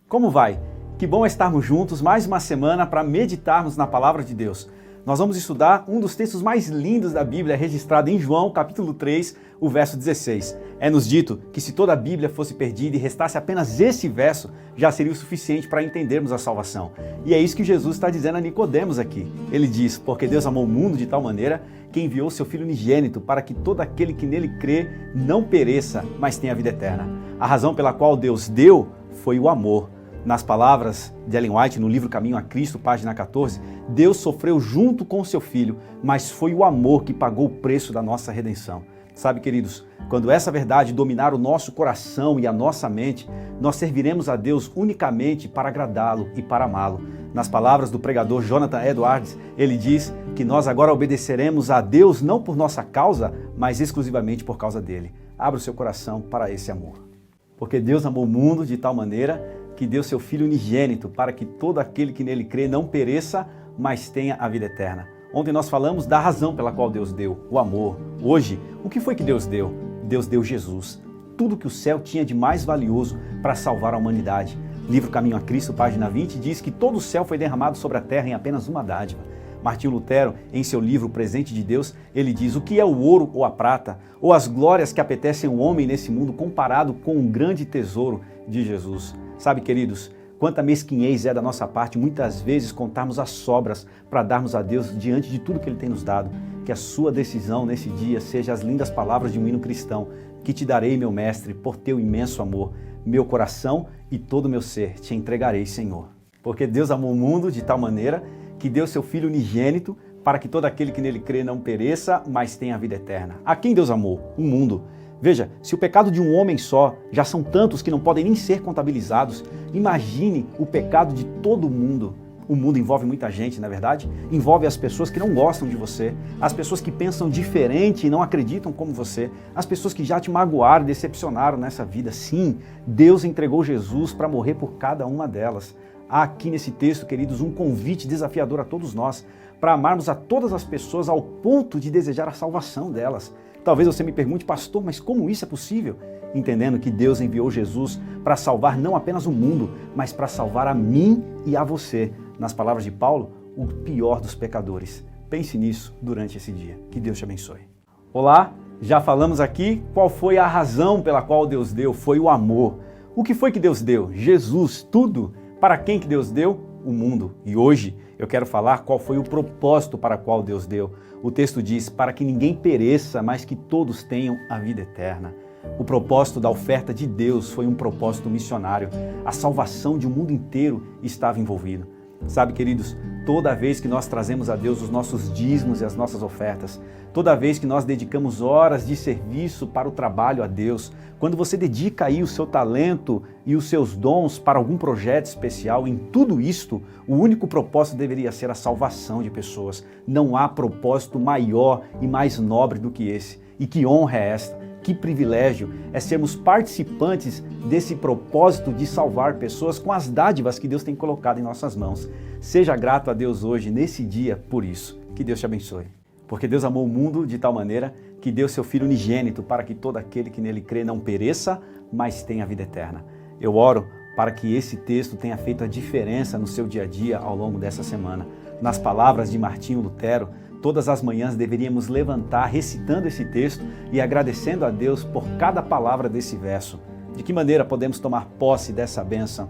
Como vai? Que bom estarmos juntos mais uma semana para meditarmos na Palavra de Deus. Nós vamos estudar um dos textos mais lindos da Bíblia, registrado em João, capítulo 3, o verso 16. É-nos dito que se toda a Bíblia fosse perdida e restasse apenas esse verso, já seria o suficiente para entendermos a salvação. E é isso que Jesus está dizendo a Nicodemos aqui. Ele diz, porque Deus amou o mundo de tal maneira que enviou seu Filho unigênito para que todo aquele que nele crê não pereça, mas tenha a vida eterna. A razão pela qual Deus deu foi o amor. Nas palavras de Ellen White, no livro Caminho a Cristo, página 14, Deus sofreu junto com o seu Filho, mas foi o amor que pagou o preço da nossa redenção. Sabe, queridos, quando essa verdade dominar o nosso coração e a nossa mente, nós serviremos a Deus unicamente para agradá-lo e para amá-lo. Nas palavras do pregador Jonathan Edwards, ele diz que nós agora obedeceremos a Deus não por nossa causa, mas exclusivamente por causa dele. Abra o seu coração para esse amor. Porque Deus amou o mundo de tal maneira que deu seu Filho unigênito para que todo aquele que nele crê não pereça, mas tenha a vida eterna. Ontem nós falamos da razão pela qual Deus deu, o amor. Hoje, o que foi que Deus deu? Deus deu Jesus. Tudo que o céu tinha de mais valioso para salvar a humanidade. Livro Caminho a Cristo, página 20, diz que todo o céu foi derramado sobre a terra em apenas uma dádiva. Martinho Lutero, em seu livro O Presente de Deus, ele diz: o que é o ouro ou a prata, ou as glórias que apetecem o homem nesse mundo comparado com o grande tesouro de Jesus? Sabe, queridos, quanta mesquinhez é da nossa parte muitas vezes contarmos as sobras para darmos a Deus diante de tudo que Ele tem nos dado. Que a sua decisão nesse dia seja as lindas palavras de um hino cristão: que te darei, meu mestre, por teu imenso amor, meu coração e todo o meu ser te entregarei, Senhor. Porque Deus amou o mundo de tal maneira que deu seu Filho unigênito para que todo aquele que nele crê não pereça, mas tenha a vida eterna. A quem Deus amou? O mundo. Veja, se o pecado de um homem só já são tantos que não podem nem ser contabilizados, imagine o pecado de todo mundo. O mundo envolve muita gente, não é verdade? Envolve as pessoas que não gostam de você, as pessoas que pensam diferente e não acreditam como você, as pessoas que já te magoaram, decepcionaram nessa vida. Sim, Deus entregou Jesus para morrer por cada uma delas. Há aqui nesse texto, queridos, um convite desafiador a todos nós, para amarmos a todas as pessoas ao ponto de desejar a salvação delas. Talvez você me pergunte, pastor, mas como isso é possível? Entendendo que Deus enviou Jesus para salvar não apenas o mundo, mas para salvar a mim e a você. Nas palavras de Paulo, o pior dos pecadores. Pense nisso durante esse dia. Que Deus te abençoe. Olá, já falamos aqui qual foi a razão pela qual Deus deu, foi o amor. O que foi que Deus deu? Jesus, tudo. Para quem que Deus deu? O mundo. E hoje eu quero falar qual foi o propósito para o qual Deus deu. O texto diz, para que ninguém pereça, mas que todos tenham a vida eterna. O propósito da oferta de Deus foi um propósito missionário. A salvação de um mundo inteiro estava envolvido. Sabe, queridos, toda vez que nós trazemos a Deus os nossos dízimos e as nossas ofertas, toda vez que nós dedicamos horas de serviço para o trabalho a Deus, quando você dedica aí o seu talento e os seus dons para algum projeto especial, em tudo isto, o único propósito deveria ser a salvação de pessoas. Não há propósito maior e mais nobre do que esse. E que honra é esta? Que privilégio é sermos participantes desse propósito de salvar pessoas com as dádivas que Deus tem colocado em nossas mãos. Seja grato a Deus hoje, nesse dia, por isso. Que Deus te abençoe. Porque Deus amou o mundo de tal maneira que deu seu Filho unigênito para que todo aquele que nele crê não pereça, mas tenha a vida eterna. Eu oro para que esse texto tenha feito a diferença no seu dia a dia ao longo dessa semana. Nas palavras de Martinho Lutero, todas as manhãs deveríamos levantar recitando esse texto e agradecendo a Deus por cada palavra desse verso. De que maneira podemos tomar posse dessa bênção?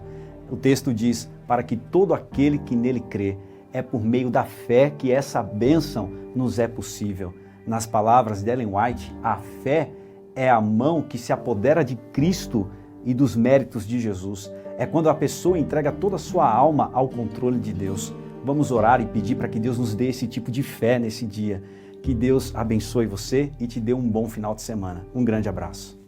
O texto diz, para que todo aquele que nele crê, é por meio da fé que essa bênção nos é possível. Nas palavras de Ellen White, a fé é a mão que se apodera de Cristo e dos méritos de Jesus. É quando a pessoa entrega toda a sua alma ao controle de Deus. Vamos orar e pedir para que Deus nos dê esse tipo de fé nesse dia. Que Deus abençoe você e te dê um bom final de semana. Um grande abraço.